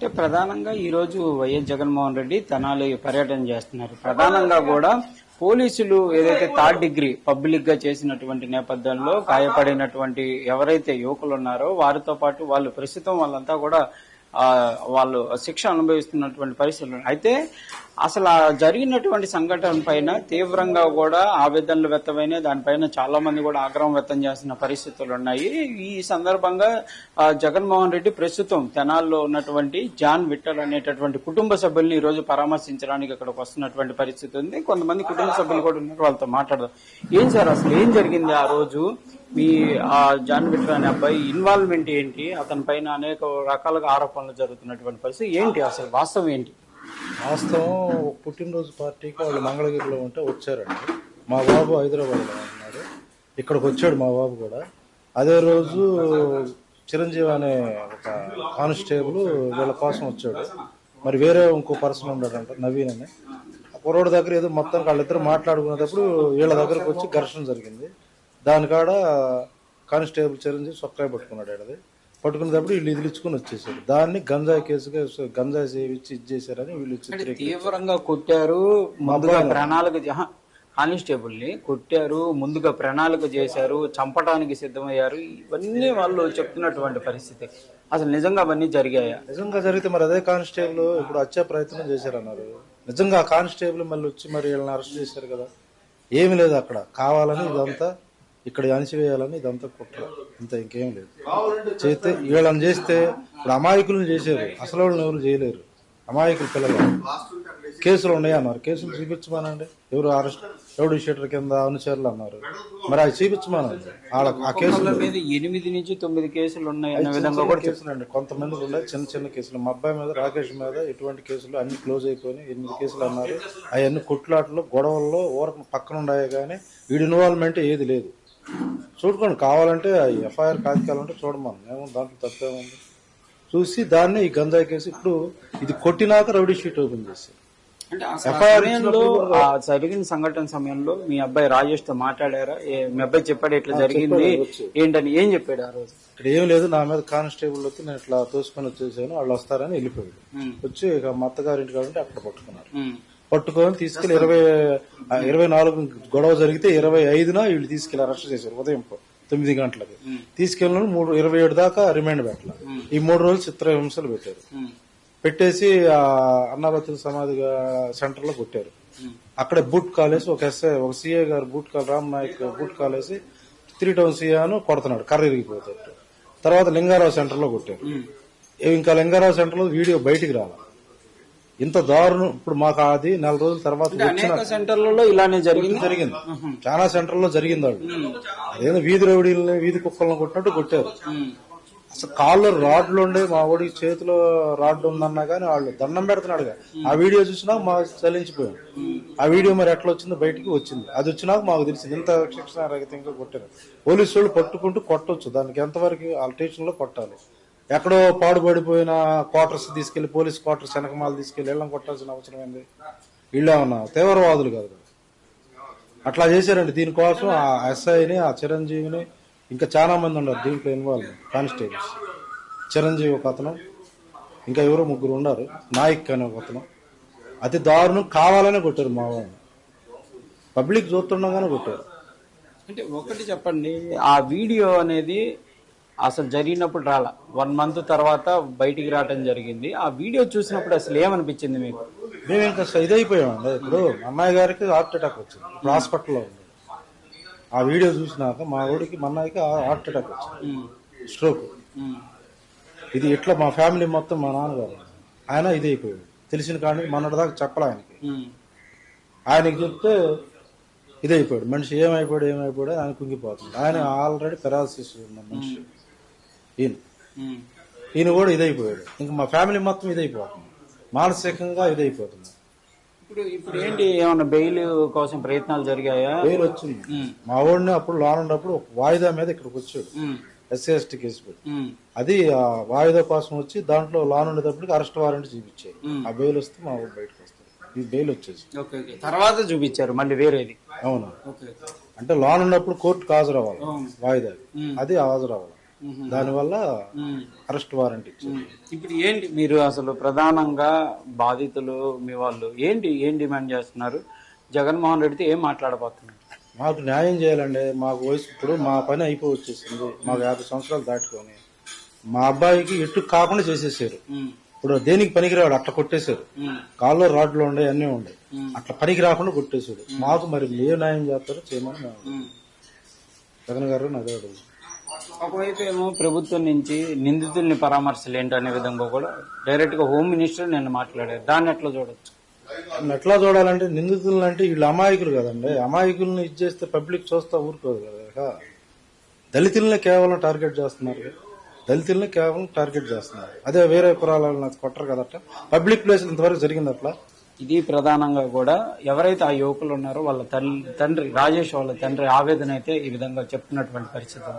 అంటే ప్రధానంగా ఈ రోజు వైఎస్ జగన్మోహన్ రెడ్డి తెనాలి పర్యటన చేస్తున్నారు. ప్రధానంగా కూడా పోలీసులు ఏదైతే థర్డ్ డిగ్రీ పబ్లిక్ గా చేసినటువంటి నేపథ్యంలో గాయపడినటువంటి ఎవరైతే యువకులు ఉన్నారో వారితో పాటు వాళ్ళు ప్రస్తుతం వాళ్ళంతా కూడా వాళ్ళు శిక్ష అనుభవిస్తున్నటువంటి పరిస్థితులు. అయితే అసలు జరిగినటువంటి సంఘటన పైన తీవ్రంగా కూడా ఆవేదనలు వ్యక్తమైన దానిపైన చాలా మంది కూడా ఆగ్రహం వ్యక్తం చేస్తున్న పరిస్థితులు ఉన్నాయి. ఈ సందర్భంగా జగన్మోహన్ రెడ్డి ప్రస్తుతం తెనాల్లో ఉన్నటువంటి జాన్ విఠల్ అనేటటువంటి కుటుంబ సభ్యుల్ని ఈ రోజు పరామర్శించడానికి ఇక్కడికి వస్తున్నటువంటి పరిస్థితి ఉంది. కొంతమంది కుటుంబ సభ్యులు కూడా ఉన్నారు, వాళ్ళతో మాట్లాడదాం. ఏం సార్ అసలు ఏం జరిగింది ఆ రోజు? మీ జాన్ విఠల్ అనే అబ్బాయి ఇన్వాల్వ్మెంట్ ఏంటి? అతని పైన అనేక రకాలుగా ఆరోపణలు జరుగుతున్నటువంటి పరిస్థితి ఏంటి? అసలు వాస్తవం ఏంటి? వాస్తవం పుట్టినరోజు పార్టీకి వాళ్ళు మంగళగిరిలో ఉంటే వచ్చారండి. మా బాబు హైదరాబాద్లో ఉన్నాడు, ఇక్కడికి వచ్చాడు మా బాబు కూడా. అదే రోజు చిరంజీవి అనే ఒక కానిస్టేబుల్ వీళ్ళ కోసం వచ్చాడు. మరి వేరే ఇంకో పర్సన్ ఉన్నాడంట, నవీన్ అని. కుర్రోడి దగ్గర ఏదో మొత్తానికి వాళ్ళిద్దరు మాట్లాడుకునేటప్పుడు వీళ్ళ దగ్గరకు వచ్చి ఘర్షణ జరిగింది. దానికాడ కానిస్టేబుల్ చిరంజీవి సొక్కాయ పట్టుకున్నాడు. అది పట్టుకునేటప్పుడు వీళ్ళు ఇదిలిచ్చుకుని వచ్చేసారు. దాన్ని గంజాయి కేసుగా గంజాయి సేవించి ఇచ్చేసారని వీళ్ళు తీవ్రంగా కొట్టారు. ముందుగా ప్రణాళిక కానిస్టేబుల్ ని కొట్టారు, ముందుగా ప్రణాళిక చేశారు, చంపడానికి సిద్ధమయ్యారు. ఇవన్నీ వాళ్ళు చెప్తున్నటువంటి పరిస్థితి. అసలు నిజంగా అవన్నీ జరిగాయా? నిజంగా జరిగితే మరి అదే కానిస్టేబుల్ ఇప్పుడు హత్యా ప్రయత్నం చేశారన్నారు. నిజంగా ఆ కానిస్టేబుల్ మళ్ళీ వచ్చి మరి వీళ్ళని అరెస్ట్ చేశారు కదా. ఏమి లేదు అక్కడ, కావాలని ఇదంతా ఇక్కడ అణిచివేయాలని ఇదంతా కుట్ర, ఇంత ఇంకేం లేదు. చేస్తే వీళ్ళని చేస్తే ఇప్పుడు అమాయకులను చేశారు, అసలు వాళ్ళని ఎవరు చేయలేరు. అమాయకులు పిల్లలు కేసులు ఉన్నాయి అన్నారు, కేసులు చూపించమానండి. ఎవరు అరెస్ట్ ఎవడు షీటర్ కింద అనుచరులు అన్నారు, మరి అవి చూపించమానండి. ఆ కేసుల మీద 8 నుంచి 9 కేసులు ఉన్నాయి అన్న విధంగా కూడా కేసులండి. కొంతమంది ఉన్నాయి చిన్న చిన్న కేసులు. మా అబ్బాయి మీద, రాకేష్ మీద ఎటువంటి కేసులు అన్ని క్లోజ్ అయిపోయినాయి. 8 కేసులు అన్నారు. అవన్నీ కొట్లాటలు గొడవల్లో ఊరకు పక్కన ఉన్నాయి, కానీ వీడి ఇన్వాల్వ్మెంట్ ఏది లేదు. చూడుకోండి, కావాలంటే ఎఫ్ఐఆర్ కాగితాలంటే చూడమని, మేము దాంట్లో తప్పేముంది చూసి దాన్ని ఈ గంజాయి కేసు ఇప్పుడు ఇది కొట్టినాక రౌడీ షీట్ ఓపెన్ చేసి జరిగిన సంఘటన సమయంలో మీ అబ్బాయి రాజేష్ తో మాట్లాడారా? మీ అబ్బాయి చెప్పాడు ఇట్లా జరిగింది ఏంటని? ఏం చెప్పాడు ఆ రోజు? ఇక్కడ ఏం లేదు, నా మీద కానిస్టేబుల్ వచ్చి నేను ఇట్లా తోసుకొని వచ్చేసాను, వాళ్ళు వస్తారని వెళ్ళిపోయాడు. వచ్చి ఇక మా అత్తగారింటి కాబట్టి అక్కడ పట్టుకున్నారు. పట్టుకొని తీసుకెళ్లి 24 గొడవ జరిగితే 25న వీళ్ళు తీసుకెళ్లి అరెస్ట్ చేశారు. ఉదయం 9 గంటలకి తీసుకెళ్ళిన 27 దాకా రిమాండ్ పెట్టాలి. ఈ 3 రోజులు చిత్రహింసలు పెట్టారు. పెట్టేసి అన్నాబత్తుల సమాధి సెంటర్ లో కొట్టారు. అక్కడ బూట్ కాలేసి ఒక ఎస్ఐ, ఒక సిఐ గారు రామ్ నాయక్ బూట్ కాలేసి 3 టౌన్ సిఐను కొడుతున్నాడు, కర్ర ఇరిగిపోతాడు. తర్వాత లింగారావు సెంటర్ లో కొట్టారు. ఇంకా లింగారావు సెంటర్ లో వీడియో బయటికి రావాలి. ఇంత దారుణం. ఇప్పుడు మాకు అది 4 రోజుల తర్వాత సెంటర్లలో ఇలానే జరిగింది. చాలా సెంటర్లో జరిగింది. వాళ్ళు అదేదో వీధి రౌడీలని, వీధి కుక్కలను కొట్టినట్టు కొట్టారు. అసలు కాళ్ళు రాడ్లు ఉండే, మా ఓడికి చేతిలో రాడ్ ఉందన్నా గానీ వాళ్ళు దండం పెడుతున్నాడుగా. ఆ వీడియో చూసినాక మాకు చలించిపోయాం. ఆ వీడియో మరి ఎట్లా వచ్చిందో బయటికి వచ్చింది. అది వచ్చినాక మాకు తెలిసింది ఇంత శిక్షణ రహితంగా కొట్టారు. పోలీసు వాళ్ళు పట్టుకుంటూ కొట్టొచ్చు, దానికి ఎంతవరకు ఆ స్టేషన్ లో కొట్టాలి. ఎక్కడో పాడుపడిపోయిన క్వార్టర్స్ తీసుకెళ్లి, పోలీస్ క్వార్టర్స్ వెనకమాలు తీసుకెళ్లి ఇళ్లను కొట్టాల్సిన అవసరం ఏంది? వీళ్ళేమన్నా తీవ్రవాదులు కాదు. అట్లా చేశారండి. దీనికోసం ఆ ఎస్ఐని, ఆ చిరంజీవిని, ఇంకా చాలా మంది ఉన్నారు దీంట్లో ఇన్వాల్వ్. కానిస్టేబుల్స్ చిరంజీవి ఒక అతను, ఇంకా ఎవరో 3 ఉన్నారు, నాయక్ అనే ఒక అతను. అతి దారుణం. కావాలనే కొట్టారు మా వాళ్ళని, పబ్లిక్ చూస్తుండగానే కొట్టారు. అంటే ఒకటి చెప్పండి, ఆ వీడియో అనేది అసలు జరిగినప్పుడు రాలా, 1 మంత్ తర్వాత బయటికి రావడం జరిగింది. ఆ వీడియో చూసినప్పుడు అసలు ఏమనిపించింది మీకు? మేము ఇంకా ఇదైపోయామండి. ఇప్పుడు అమ్మాయి గారికి హార్ట్ అటాక్ వచ్చింది, ఇప్పుడు హాస్పిటల్లో ఉంది. ఆ వీడియో చూసినాక మా ఊడికి మా అమ్మాయికి హార్ట్ అటాక్ వచ్చింది, స్ట్రోక్. ఇది ఇట్లా మా ఫ్యామిలీ మొత్తం, మా నాన్నగారు ఆయన ఇదైపోయాడు. తెలిసిన కానీ మొన్నటిదాకా చెప్పలే ఆయనకి. ఆయనకి చెప్తే ఇదైపోయాడు మనిషి. ఏమైపోయాడు ఆయన కుంగిపోతుంది. ఆయన ఆల్రెడీ పెరాలసిస్ ఉన్న మనిషి. ఈయన కూడా ఇదైపోయాడు. ఇంకా మా ఫ్యామిలీ మొత్తం ఇదైపోతుంది, మానసికంగా ఇదైపోతుంది. ఇప్పుడు ఏంటి, ఏమన్నా బెయిల్ కోసం ప్రయత్నాలు జరిగాయా? బెయిల్ వచ్చింది. మా వాడిని అప్పుడు లోన్ ఉన్నప్పుడు వాయిదా మీద ఇక్కడికి వచ్చాడు, SC/ST కేసు పెట్టి. అది ఆ వాయిదా కోసం వచ్చి దాంట్లో లోన్ ఉండేటప్పటికి అరెస్ట్ వారెంట్ చూపించారు. ఆ బెయిల్ వస్తే మా వాడు బయటకు వస్తారు. ఈ బెయిల్ వచ్చేసి తర్వాత చూపించారు మళ్ళీ వేరేది. అవునా? అంటే లోన్ ఉన్నప్పుడు కోర్టుకు హాజరవ్వాలి వాయిదా, అది హాజరవ్వాలి. దానివల్ల అరెస్ట్ వారెంట్ ఇచ్చారు. ఇప్పుడు ఏంటి మీరు అసలు ప్రధానంగా బాధితులు మీ వాళ్ళు ఏం డిమాండ్ చేస్తున్నారు? జగన్మోహన్ రెడ్డితో ఏం మాట్లాడబోతున్నారు? మాకు న్యాయం చేయాలండి. మాకు వయసు ఇప్పుడు మా పని అయిపోయి వచ్చేసింది. మాకు 50 సంవత్సరాలు దాటుకొని మా అబ్బాయికి ఎట్టు కాకుండా చేసేసారు. ఇప్పుడు దేనికి పనికిరాడు అట్లా కొట్టేశారు. కాల్లో రాడ్లు ఉండే అన్నీ ఉండే అట్లా పనికి రాకుండా కొట్టేశాడు. మాకు మరి ఏ న్యాయం చేస్తారో చేయమని మేము జగన్ గారు అదే అడుగు. ఒకవైపు ఏమో ప్రభుత్వం నుంచి నిందితుల్ని పరామర్శలు ఏంటనే విధంగా కూడా డైరెక్ట్ గా హోమ్ మినిస్టర్ నిన్న మాట్లాడారు. దాన్ని ఎట్లా చూడొచ్చు? ఎట్లా చూడాలంటే నిందితులను అంటే వీళ్ళు అమాయకులు కదండి. అమాయకులను ఇచ్చేస్తే పబ్లిక్ చూస్తా ఊరుకోదు కదా. దళితులనే కేవలం టార్గెట్ చేస్తున్నారు. అదే వేరే కులాలను కొట్టరు కదట. పబ్లిక్ ప్లేస్ ఇంతవరకు జరిగింది అట్లా. ఇది ప్రధానంగా కూడా ఎవరైతే ఆ యువకులు ఉన్నారో వాళ్ళ తండ్రి రాజేష్ వాళ్ళ తండ్రి ఆవేదన అయితే ఈ విధంగా చెప్తున్నటువంటి పరిస్థితి.